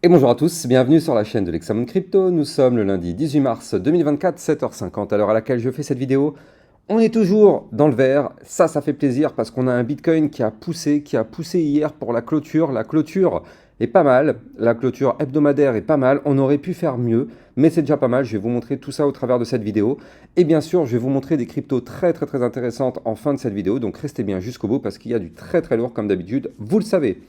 Et bonjour à tous, bienvenue sur la chaîne de l'Hexamone Crypto. Nous sommes le lundi 18 mars 2024, 7h50, à l'heure à laquelle je fais cette vidéo. On est toujours dans le vert, ça fait plaisir parce qu'on a un Bitcoin qui a poussé hier pour la clôture. La clôture est pas mal, la clôture hebdomadaire est pas mal, on aurait pu faire mieux, mais c'est déjà pas mal. Je vais vous montrer tout ça au travers de cette vidéo. Et bien sûr, je vais vous montrer des cryptos très intéressantes en fin de cette vidéo, donc restez bien jusqu'au bout parce qu'il y a du très lourd comme d'habitude, vous le savez.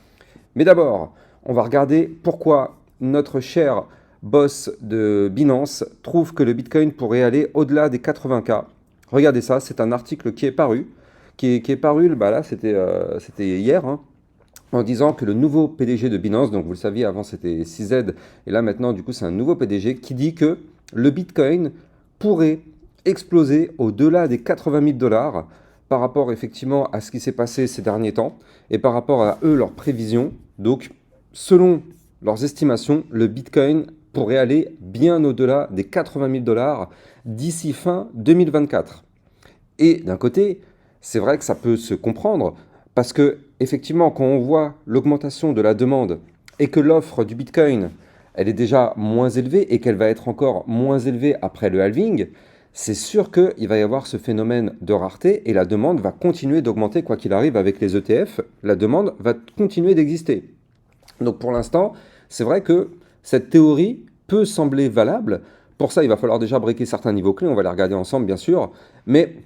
Mais d'abord, on va regarder pourquoi notre cher boss de Binance trouve que le Bitcoin pourrait aller au-delà des 80K. Regardez ça, c'est un article qui est paru, bah là c'était hier, hein, en disant que le nouveau PDG de Binance, donc vous le saviez avant c'était CZ, et là maintenant du coup c'est un nouveau PDG qui dit que le Bitcoin pourrait exploser au-delà des 80 000 dollars par rapport effectivement à ce qui s'est passé ces derniers temps et par rapport à eux, leurs prévisions. Donc selon leurs estimations, le Bitcoin pourrait aller bien au-delà des 80 000 dollars d'ici fin 2024. Et d'un côté, c'est vrai que ça peut se comprendre parce que effectivement, quand on voit l'augmentation de la demande et que l'offre du Bitcoin, elle est déjà moins élevée et qu'elle va être encore moins élevée après le halving, c'est sûr qu'il va y avoir ce phénomène de rareté et la demande va continuer d'augmenter quoi qu'il arrive avec les ETF. La demande va continuer d'exister. Donc pour l'instant, c'est vrai que cette théorie peut sembler valable. Pour ça, il va falloir déjà breaker certains niveaux clés. On va les regarder ensemble, bien sûr. Mais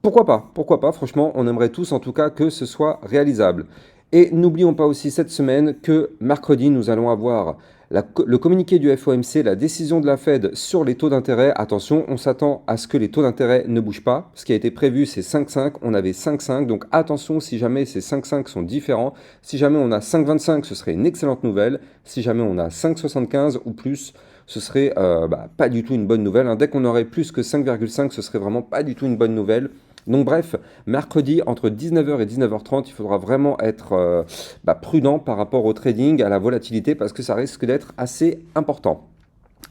pourquoi pas? Pourquoi pas? Franchement, on aimerait tous en tout cas que ce soit réalisable. Et n'oublions pas aussi cette semaine que mercredi, nous allons avoir le communiqué du FOMC, la décision de la Fed sur les taux d'intérêt. Attention, on s'attend à ce que les taux d'intérêt ne bougent pas. Ce qui a été prévu, c'est 5,5. On avait 5,5. Donc attention, si jamais ces 5,5 sont différents, si jamais on a 5,25, ce serait une excellente nouvelle. Si jamais on a 5,75 ou plus, ce serait pas du tout une bonne nouvelle, hein. Dès qu'on aurait plus que 5,5, ce serait vraiment pas du tout une bonne nouvelle. Donc bref, mercredi, entre 19h et 19h30, il faudra vraiment être prudent par rapport au trading, à la volatilité, parce que ça risque d'être assez important.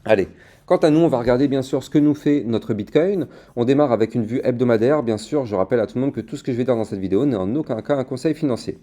Allez, quant à nous, on va regarder bien sûr ce que nous fait notre Bitcoin. On démarre avec une vue hebdomadaire. Bien sûr, je rappelle à tout le monde que tout ce que je vais dire dans cette vidéo n'est en aucun cas un conseil financier.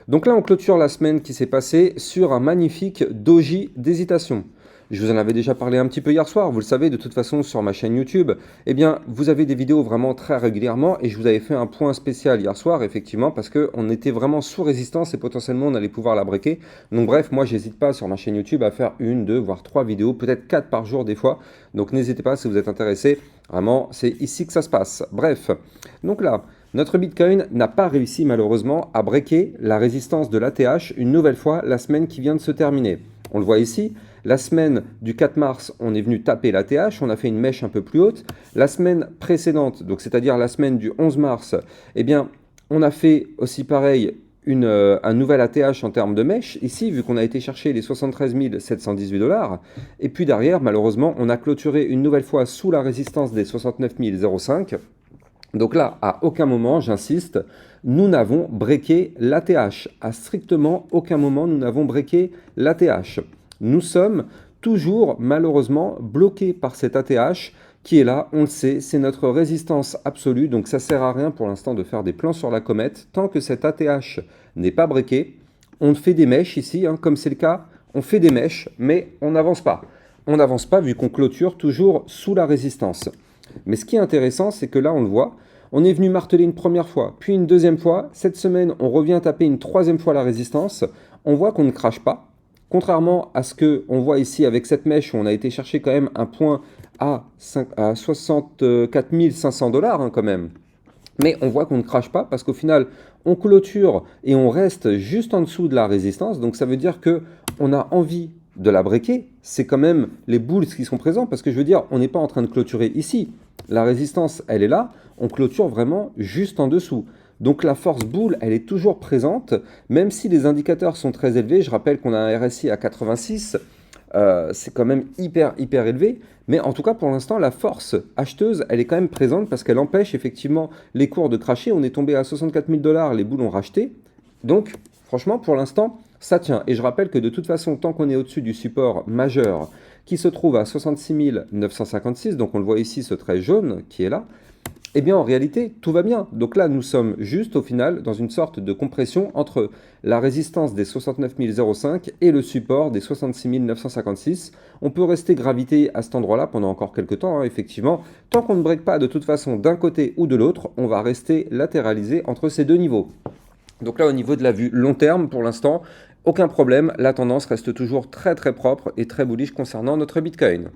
Donc là, on clôture la semaine qui s'est passée sur un magnifique doji d'hésitation. Je vous en avais déjà parlé un petit peu hier soir, vous le savez, de toute façon sur ma chaîne YouTube, eh bien, vous avez des vidéos vraiment très régulièrement et je vous avais fait un point spécial hier soir, effectivement, parce qu'on était vraiment sous résistance et potentiellement on allait pouvoir la breaker. Donc bref, moi, j'hésite pas sur ma chaîne YouTube à faire une, deux, voire trois vidéos, peut-être 4 par jour des fois. Donc n'hésitez pas si vous êtes intéressé, vraiment, c'est ici que ça se passe. Bref, donc là, notre Bitcoin n'a pas réussi malheureusement à breaker la résistance de l'ATH une nouvelle fois la semaine qui vient de se terminer. On le voit ici, la semaine du 4 mars, on est venu taper l'ATH, on a fait une mèche un peu plus haute. La semaine précédente, donc c'est-à-dire la semaine du 11 mars, eh bien, on a fait aussi pareil un nouvel ATH en termes de mèche, ici, vu qu'on a été chercher les 73 718 dollars. Et puis derrière, malheureusement, on a clôturé une nouvelle fois sous la résistance des 69 005. Donc là, à aucun moment, j'insiste, nous n'avons breaké l'ATH. À strictement aucun moment, nous n'avons breaké l'ATH. Nous sommes toujours, malheureusement, bloqués par cet ATH qui est là, on le sait, c'est notre résistance absolue. Donc ça ne sert à rien pour l'instant de faire des plans sur la comète. Tant que cet ATH n'est pas breaké, on fait des mèches ici, hein, comme c'est le cas, on fait des mèches, mais on n'avance pas. On n'avance pas vu qu'on clôture toujours sous la résistance. Mais ce qui est intéressant, c'est que là, on le voit, on est venu marteler une première fois, puis une deuxième fois. Cette semaine, on revient taper une troisième fois la résistance. On voit qu'on ne crache pas. Contrairement à ce qu'on voit ici avec cette mèche où on a été chercher quand même un point à 64 500 dollars quand même. Mais on voit qu'on ne crache pas parce qu'au final, on clôture et on reste juste en dessous de la résistance. Donc ça veut dire qu'on a envie de la breaker. C'est quand même les bulls qui sont présents parce que je veux dire, on n'est pas en train de clôturer ici. La résistance, elle est là. On clôture vraiment juste en dessous. Donc la force boule, elle est toujours présente, même si les indicateurs sont très élevés. Je rappelle qu'on a un RSI à 86, c'est quand même hyper élevé. Mais en tout cas, pour l'instant, la force acheteuse, elle est quand même présente parce qu'elle empêche effectivement les cours de cracher. On est tombé à 64 000 dollars, les boules ont racheté. Donc, franchement, pour l'instant, ça tient. Et je rappelle que de toute façon, tant qu'on est au-dessus du support majeur qui se trouve à 66 956, donc on le voit ici, ce trait jaune qui est là, Eh bien, en réalité, tout va bien. Donc là, nous sommes juste au final dans une sorte de compression entre la résistance des 69 005 et le support des 66 956. On peut rester gravité à cet endroit-là pendant encore quelques temps, hein, effectivement. Tant qu'on ne break pas de toute façon d'un côté ou de l'autre, on va rester latéralisé entre ces deux niveaux. Donc là, au niveau de la vue long terme, pour l'instant, aucun problème. La tendance reste toujours très très propre et très bullish concernant notre Bitcoin.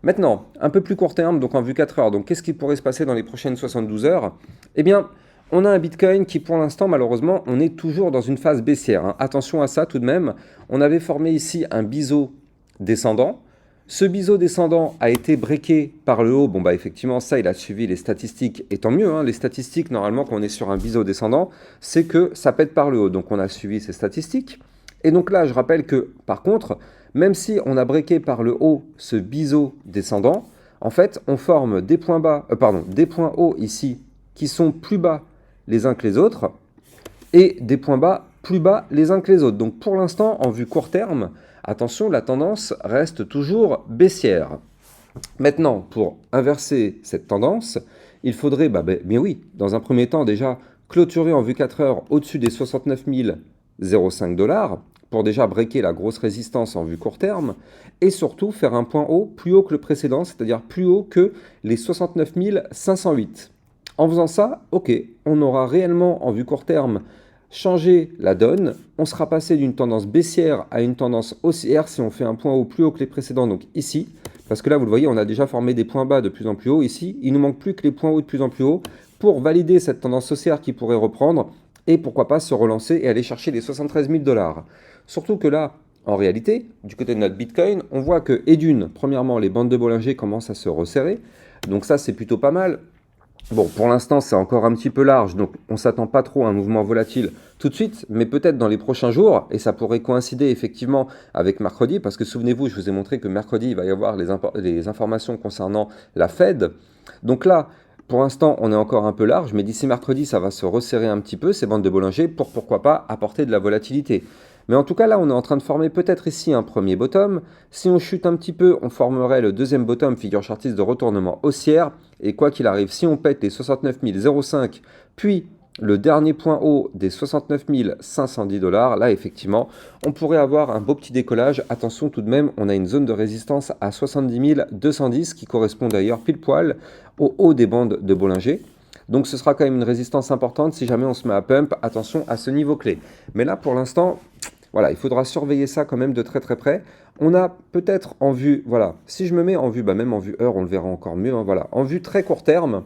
Maintenant, un peu plus court terme, donc en vue 4 heures, donc qu'est-ce qui pourrait se passer dans les prochaines 72 heures? Eh bien, on a un Bitcoin qui pour l'instant, malheureusement, on est toujours dans une phase baissière, hein. Attention à ça tout de même, on avait formé ici un biseau descendant. Ce biseau descendant a été breaké par le haut. Bon, bah effectivement, ça, il a suivi les statistiques, et tant mieux, hein. Les statistiques, normalement, quand on est sur un biseau descendant, c'est que ça pète par le haut. Donc, on a suivi ces statistiques. Et donc là, je rappelle que, par contre, même si on a breaké par le haut ce biseau descendant, en fait, on forme des points bas, des points hauts ici qui sont plus bas les uns que les autres et des points bas plus bas les uns que les autres. Donc pour l'instant, en vue court terme, attention, la tendance reste toujours baissière. Maintenant, pour inverser cette tendance, il faudrait, bien oui, dans un premier temps déjà, clôturer en vue 4 heures au-dessus des 69 005 $, pour déjà breaker la grosse résistance en vue court terme, et surtout faire un point haut plus haut que le précédent, c'est-à-dire plus haut que les 69 508. En faisant ça, ok, on aura réellement en vue court terme changé la donne, on sera passé d'une tendance baissière à une tendance haussière si on fait un point haut plus haut que les précédents, donc ici, parce que là vous le voyez, on a déjà formé des points bas de plus en plus haut ici, il nous manque plus que les points hauts de plus en plus haut pour valider cette tendance haussière qui pourrait reprendre, et pourquoi pas se relancer et aller chercher les 73 000 $. Surtout que là, en réalité, du côté de notre Bitcoin, on voit que, et d'une, premièrement, les bandes de Bollinger commencent à se resserrer, donc ça c'est plutôt pas mal. Bon, pour l'instant, c'est encore un petit peu large, donc on ne s'attend pas trop à un mouvement volatile tout de suite, mais peut-être dans les prochains jours, et ça pourrait coïncider effectivement avec mercredi, parce que souvenez-vous, je vous ai montré que mercredi, il va y avoir les informations concernant la Fed. Donc là, pour l'instant, on est encore un peu large, mais d'ici mercredi, ça va se resserrer un petit peu, ces bandes de Bollinger, pour pourquoi pas apporter de la volatilité. Mais en tout cas, là, on est en train de former peut-être ici un premier bottom. Si on chute un petit peu, on formerait le deuxième bottom, figure chartiste de retournement haussière. Et quoi qu'il arrive, si on pète les 69 005, puis le dernier point haut des 69 510 $, là, effectivement, on pourrait avoir un beau petit décollage. Attention tout de même, on a une zone de résistance à 70 210, qui correspond d'ailleurs pile poil au haut des bandes de Bollinger. Donc ce sera quand même une résistance importante si jamais on se met à pump. Attention à ce niveau clé. Mais là, pour l'instant, voilà, il faudra surveiller ça quand même de très très près. On a peut-être en vue, voilà, si je me mets en vue, même en vue heure, on le verra encore mieux, hein, voilà. En vue très court terme,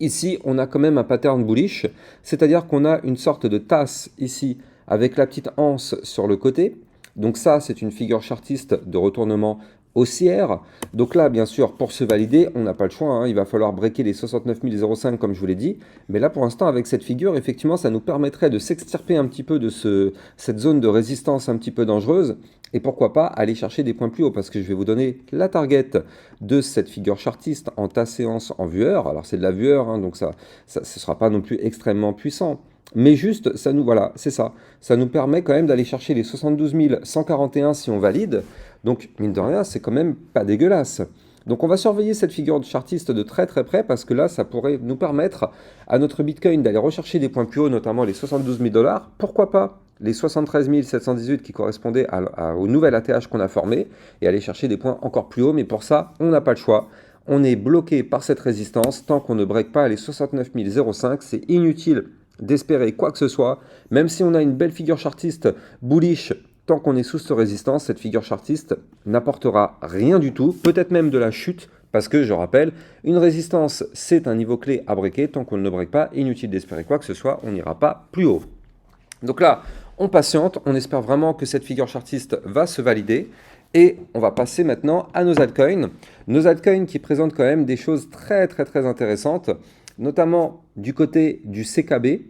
ici, on a quand même un pattern bullish, c'est-à-dire qu'on a une sorte de tasse ici, avec la petite anse sur le côté. Donc ça, c'est une figure chartiste de retournement haussière. Donc là, bien sûr, pour se valider, on n'a pas le choix, hein, il va falloir breaker les 69 005 comme je vous l'ai dit. Mais là, pour l'instant, avec cette figure, effectivement, ça nous permettrait de s'extirper un petit peu de cette zone de résistance un petit peu dangereuse. Et pourquoi pas aller chercher des points plus hauts, parce que je vais vous donner la target de cette figure chartiste en ta séance en vue heure. Alors c'est de la vue heure, hein, donc ce ne sera pas non plus extrêmement puissant. Mais juste, ça nous, voilà, c'est ça. Ça nous permet quand même d'aller chercher les 72 141 si on valide. Donc, mine de rien, c'est quand même pas dégueulasse. Donc, on va surveiller cette figure de chartiste de très très près parce que là, ça pourrait nous permettre à notre Bitcoin d'aller rechercher des points plus hauts, notamment les 72 000 $. Pourquoi pas les 73 718 qui correspondaient au nouvel ATH qu'on a formé et aller chercher des points encore plus hauts. Mais pour ça, on n'a pas le choix. On est bloqué par cette résistance tant qu'on ne break pas les 69 005. C'est inutile d'espérer quoi que ce soit, même si on a une belle figure chartiste bullish, tant qu'on est sous cette résistance, cette figure chartiste n'apportera rien du tout, peut-être même de la chute, parce que je rappelle, une résistance c'est un niveau clé à breaker, tant qu'on ne le break pas, inutile d'espérer quoi que ce soit, on n'ira pas plus haut. Donc là, on patiente, on espère vraiment que cette figure chartiste va se valider, et on va passer maintenant à nos altcoins. Nos altcoins qui présentent quand même des choses très très très intéressantes, notamment du côté du CKB.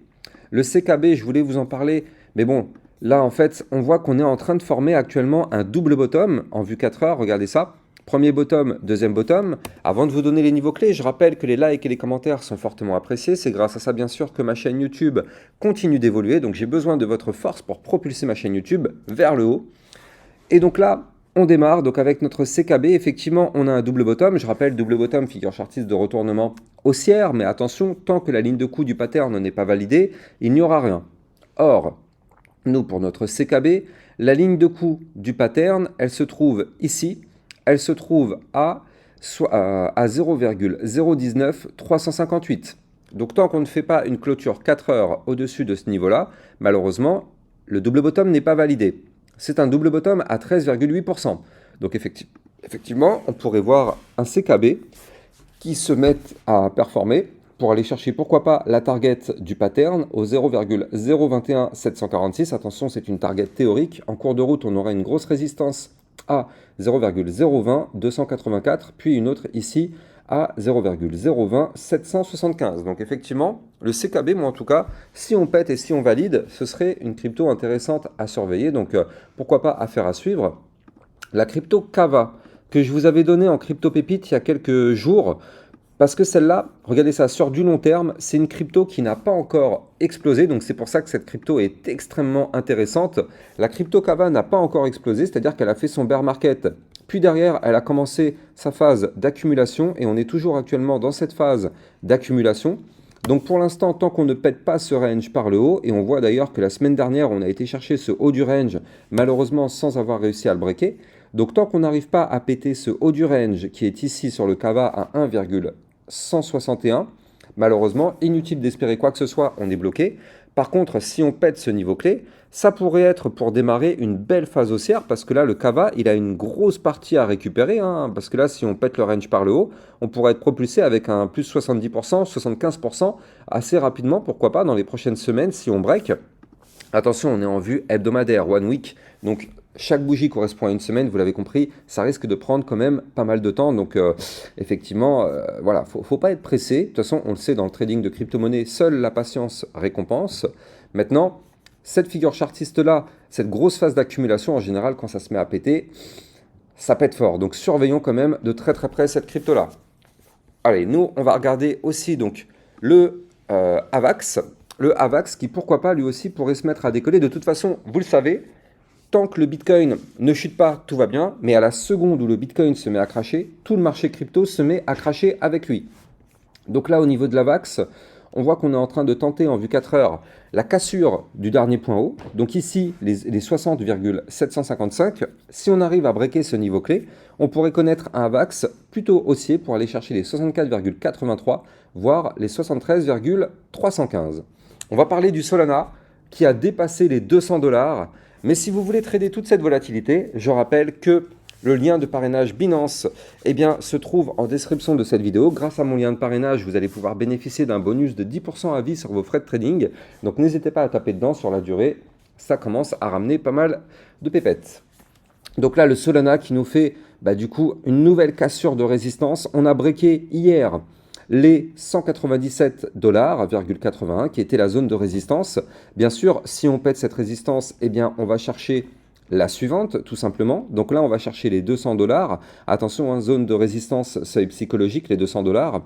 Le CKB, je voulais vous en parler, mais bon, là en fait, on voit qu'on est en train de former actuellement un double bottom en vue 4 heures, regardez ça. Premier bottom, deuxième bottom. Avant de vous donner les niveaux clés, je rappelle que les likes et les commentaires sont fortement appréciés. C'est grâce à ça, bien sûr, que ma chaîne YouTube continue d'évoluer. Donc j'ai besoin de votre force pour propulser ma chaîne YouTube vers le haut. Et donc là, On démarre donc avec notre CKB. Effectivement, on a un double bottom. Je rappelle, double bottom, figure chartiste de retournement haussière. Mais attention, tant que la ligne de coup du pattern n'est pas validée, il n'y aura rien. Or, nous, pour notre CKB, la ligne de coup du pattern, elle se trouve ici. Elle se trouve à 0,019358. Donc tant qu'on ne fait pas une clôture 4 heures au-dessus de ce niveau-là, malheureusement, le double bottom n'est pas validé. C'est un double bottom à 13,8%. Donc effectivement, on pourrait voir un CKB qui se met à performer pour aller chercher, pourquoi pas, la target du pattern au 0,021746. Attention, c'est une target théorique. En cours de route, on aura une grosse résistance à 0,020,284, puis une autre ici à 0,020,775. Donc effectivement, le CKB, moi en tout cas, si on pète et si on valide, ce serait une crypto intéressante à surveiller. Donc pourquoi pas, affaire à suivre. La crypto Kava, que je vous avais donnée en crypto pépite il y a quelques jours, parce que celle-là, regardez ça, sur du long terme, c'est une crypto qui n'a pas encore explosé, donc c'est pour ça que cette crypto est extrêmement intéressante. La crypto Kava n'a pas encore explosé, c'est-à-dire qu'elle a fait son bear market, puis derrière, elle a commencé sa phase d'accumulation, et on est toujours actuellement dans cette phase d'accumulation. Donc pour l'instant, tant qu'on ne pète pas ce range par le haut, et on voit d'ailleurs que la semaine dernière, on a été chercher ce haut du range, malheureusement sans avoir réussi à le breaker. Donc tant qu'on n'arrive pas à péter ce haut du range qui est ici sur le Kava à 1,161, malheureusement, inutile d'espérer quoi que ce soit, on est bloqué. Par contre, si on pète ce niveau clé, ça pourrait être pour démarrer une belle phase haussière parce que là, le Kava, il a une grosse partie à récupérer. Parce que là, si on pète le range par le haut, on pourrait être propulsé avec un plus 70%, 75% assez rapidement, pourquoi pas, dans les prochaines semaines si on break. Attention, on est en vue hebdomadaire, one week, donc chaque bougie correspond à une semaine, vous l'avez compris, ça risque de prendre quand même pas mal de temps, donc effectivement, voilà, faut pas être pressé. De toute façon, on le sait dans le trading de crypto-monnaie, seule la patience récompense. Maintenant, cette figure chartiste-là, cette grosse phase d'accumulation, en général, quand ça se met à péter, ça pète fort, donc surveillons quand même de très très près cette crypto-là. Allez, nous, on va regarder aussi donc le AVAX. Le AVAX qui, pourquoi pas, lui aussi pourrait se mettre à décoller. De toute façon, vous le savez, tant que le Bitcoin ne chute pas, tout va bien. Mais à la seconde où le Bitcoin se met à cracher, tout le marché crypto se met à cracher avec lui. Donc là, au niveau de l'AVAX, on voit qu'on est en train de tenter en vue 4 heures la cassure du dernier point haut. Donc ici, les 60,755. Si on arrive à breaker ce niveau clé, on pourrait connaître un AVAX plutôt haussier pour aller chercher les 64,83, voire les 73,315. On va parler du Solana qui a dépassé les 200 $. Mais si vous voulez trader toute cette volatilité, je rappelle que le lien de parrainage Binance se trouve en description de cette vidéo. Grâce à mon lien de parrainage, vous allez pouvoir bénéficier d'un bonus de 10% à vie sur vos frais de trading. Donc n'hésitez pas à taper dedans sur la durée. Ça commence à ramener pas mal de pépettes. Donc là, le Solana qui nous fait du coup une nouvelle cassure de résistance. On a breaké hier les 197,81 $ qui était la zone de résistance. Bien sûr, si on pète cette résistance, on va chercher la suivante, tout simplement. Donc là, on va chercher les 200 $. Attention, zone de résistance, seuil psychologique, les 200 $.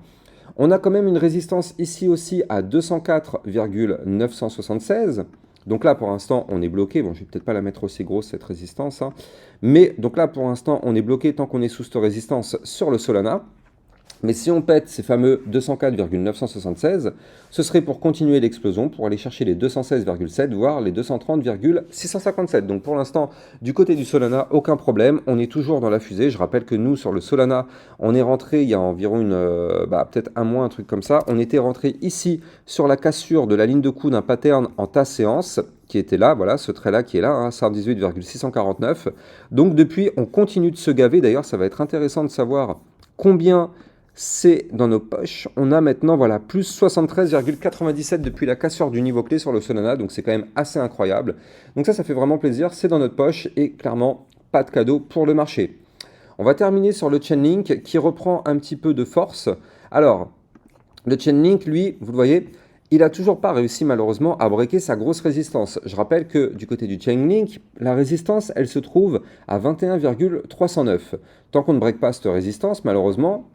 On a quand même une résistance ici aussi à 204,976. Donc là, pour l'instant, on est bloqué. Bon, je vais peut-être pas la mettre aussi grosse, cette résistance. Mais donc là, pour l'instant, on est bloqué tant qu'on est sous cette résistance sur le Solana. Mais si on pète ces fameux 204,976, ce serait pour continuer l'explosion, pour aller chercher les 216,7, voire les 230,657. Donc pour l'instant, du côté du Solana, aucun problème. On est toujours dans la fusée. Je rappelle que nous, sur le Solana, on est rentré il y a environ peut-être un mois, un truc comme ça. On était rentré ici sur la cassure de la ligne de coup d'un pattern en tasse séance, qui était là, voilà, ce trait-là qui est là, 118,649. Donc depuis, on continue de se gaver. D'ailleurs, ça va être intéressant de savoir combien c'est dans nos poches. On a maintenant plus 73,97 depuis la cassure du niveau clé sur le Solana, donc c'est quand même assez incroyable. Donc ça fait vraiment plaisir, c'est dans notre poche et clairement pas de cadeau pour le marché. On va terminer sur le Chainlink qui reprend un petit peu de force. Alors, le Chainlink, lui, vous le voyez, il n'a toujours pas réussi malheureusement à breaker sa grosse résistance. Je rappelle que du côté du Chainlink, la résistance, elle se trouve à 21,309. Tant qu'on ne break pas cette résistance, malheureusement,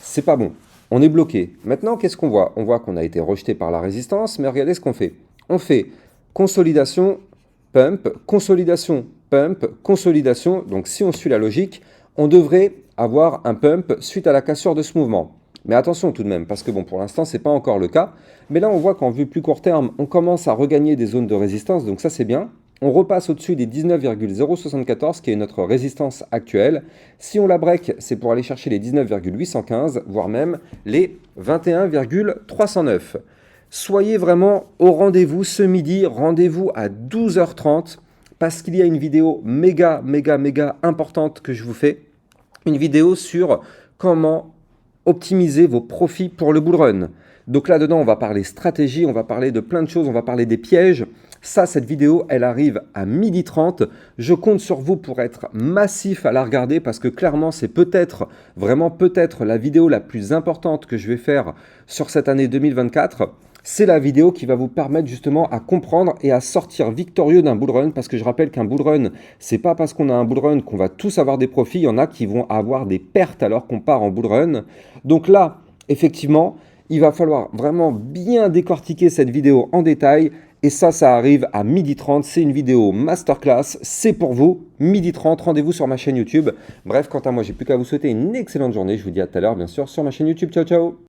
c'est pas bon. On est bloqué. Maintenant, qu'est-ce qu'on voit? On voit qu'on a été rejeté par la résistance, mais regardez ce qu'on fait. On fait consolidation pump, consolidation, pump, consolidation. Donc si on suit la logique, on devrait avoir un pump suite à la cassure de ce mouvement. Mais attention tout de même, parce que bon, pour l'instant, ce n'est pas encore le cas. Mais là, on voit qu'en vue plus court terme, on commence à regagner des zones de résistance, donc ça c'est bien. On repasse au-dessus des 19,074, qui est notre résistance actuelle. Si on la break, c'est pour aller chercher les 19,815, voire même les 21,309. Soyez vraiment au rendez-vous ce midi, rendez-vous à 12h30, parce qu'il y a une vidéo méga importante que je vous fais. Une vidéo sur comment optimiser vos profits pour le bull run. Donc là-dedans, on va parler stratégie, on va parler de plein de choses, on va parler des pièges. Ça, cette vidéo, elle arrive à 12h30. Je compte sur vous pour être massif à la regarder parce que clairement, c'est peut-être, vraiment peut-être la vidéo la plus importante que je vais faire sur cette année 2024. C'est la vidéo qui va vous permettre justement à comprendre et à sortir victorieux d'un bull run, parce que je rappelle qu'un bull run, c'est pas parce qu'on a un bull run qu'on va tous avoir des profits, il y en a qui vont avoir des pertes alors qu'on part en bull run. Donc là, effectivement, il va falloir vraiment bien décortiquer cette vidéo en détail, et ça arrive à 12h30, c'est une vidéo masterclass, c'est pour vous, 12h30, rendez-vous sur ma chaîne YouTube. Bref, quant à moi, j'ai plus qu'à vous souhaiter une excellente journée, je vous dis à tout à l'heure bien sûr sur ma chaîne YouTube, ciao ciao.